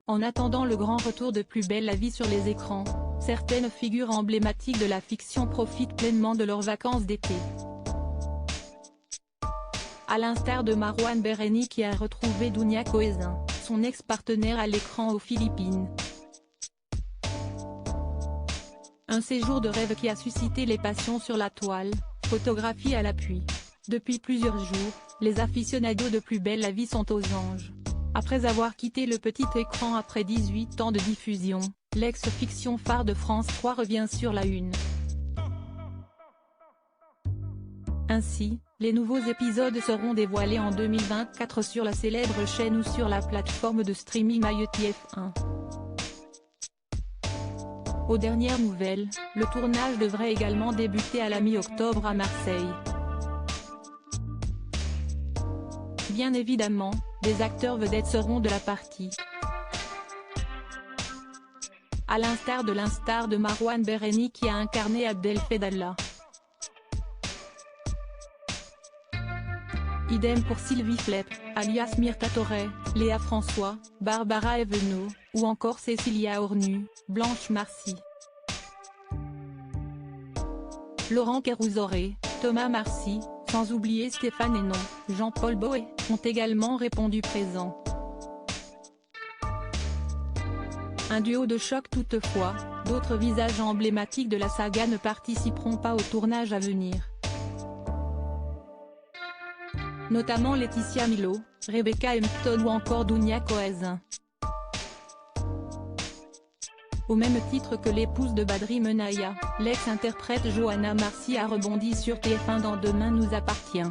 En attendant le grand retour de Plus belle la vie sur les écrans, certaines figures emblématiques de la fiction profitent pleinement de leurs vacances d'été. À l'instar de Marouane Berreni qui a retrouvé Dounia Cohézin, son ex-partenaire à l'écran aux Philippines. Un séjour de rêve qui a suscité les passions sur la toile, photographie à l'appui. Depuis plusieurs jours, les aficionados de Plus belle la vie sont aux anges. Après avoir quitté le petit écran après 18 ans de diffusion, l'ex-fiction phare de France 3 revient sur la une. Ainsi, les nouveaux épisodes seront dévoilés en 2024 sur la célèbre chaîne ou sur la plateforme de streaming IETF1. Aux dernières nouvelles, le tournage devrait également débuter à la mi-octobre à Marseille. Bien évidemment, des acteurs vedettes seront de la partie. À l'instar de Marouane Berreni qui a incarné Abdel Fedallah. Idem pour Sylvie Flep, alias Myrtha Torre, Léa François, Barbara Evenot, ou encore Cécilia Ornu, Blanche Marcy. Laurent Kérouzoré, Thomas Marcy, sans oublier Stéphane Hénon, Jean-Paul Boé, ont également répondu présents. Un duo de choc toutefois, d'autres visages emblématiques de la saga ne participeront pas au tournage à venir. Notamment Laetitia Milo, Rebecca Hampton ou encore Dounia Cohézin. Au même titre que l'épouse de Badri Menaya, l'ex-interprète Johanna Marcy a rebondi sur TF1 dans Demain nous appartient.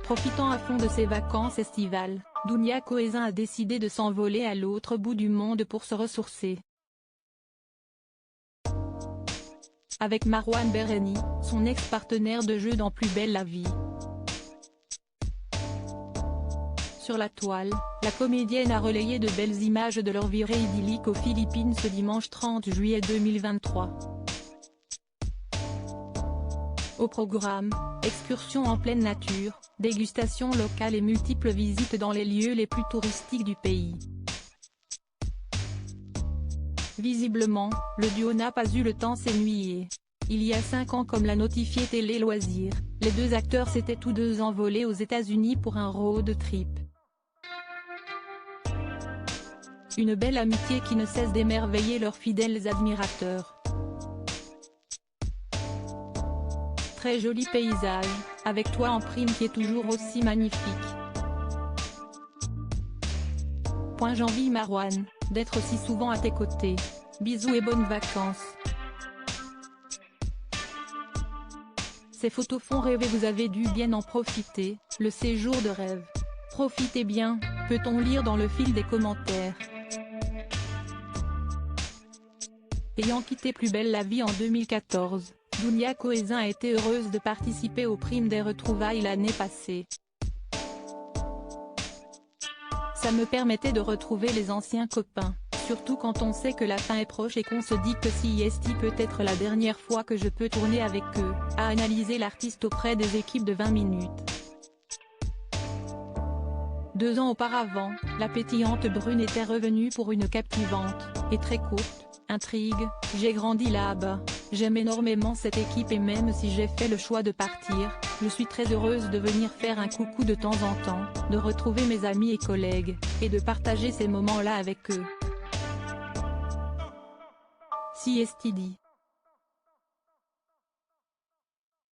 Profitant à fond de ses vacances estivales, Dounia Cohézin a décidé de s'envoler à l'autre bout du monde pour se ressourcer. Avec Marouane Berreni, son ex-partenaire de jeu dans Plus belle la vie. Sur la toile, la comédienne a relayé de belles images de leur virée idyllique aux Philippines ce dimanche 30 juillet 2023. Au programme, excursions en pleine nature, dégustations locales et multiples visites dans les lieux les plus touristiques du pays. Visiblement, le duo n'a pas eu le temps s'ennuyer. Il y a 5 ans, comme l'a notifié Télé Loisirs, les deux acteurs s'étaient tous deux envolés aux États-Unis pour un road trip. Une belle amitié qui ne cesse d'émerveiller leurs fidèles admirateurs. Très joli paysage, avec toi en prime qui est toujours aussi magnifique. J'envie Marouane, d'être si souvent à tes côtés. Bisous et bonnes vacances. Ces photos font rêver, vous avez dû bien en profiter, le séjour de rêve. Profitez bien, peut-on lire dans le fil des commentaires. Ayant quitté Plus belle la vie en 2014, Dounia Cohézin a été heureuse de participer aux primes des retrouvailles l'année passée. Ça me permettait de retrouver les anciens copains, surtout quand on sait que la fin est proche et qu'on se dit que CIST peut être la dernière fois que je peux tourner avec eux, a analysé l'artiste auprès des équipes de 20 minutes. 2 ans auparavant, la pétillante brune était revenue pour une captivante, et très courte, intrigue. J'ai grandi là-bas, j'aime énormément cette équipe et même si j'ai fait le choix de partir, je suis très heureuse de venir faire un coucou de temps en temps, de retrouver mes amis et collègues, et de partager ces moments-là avec eux. CIST dit.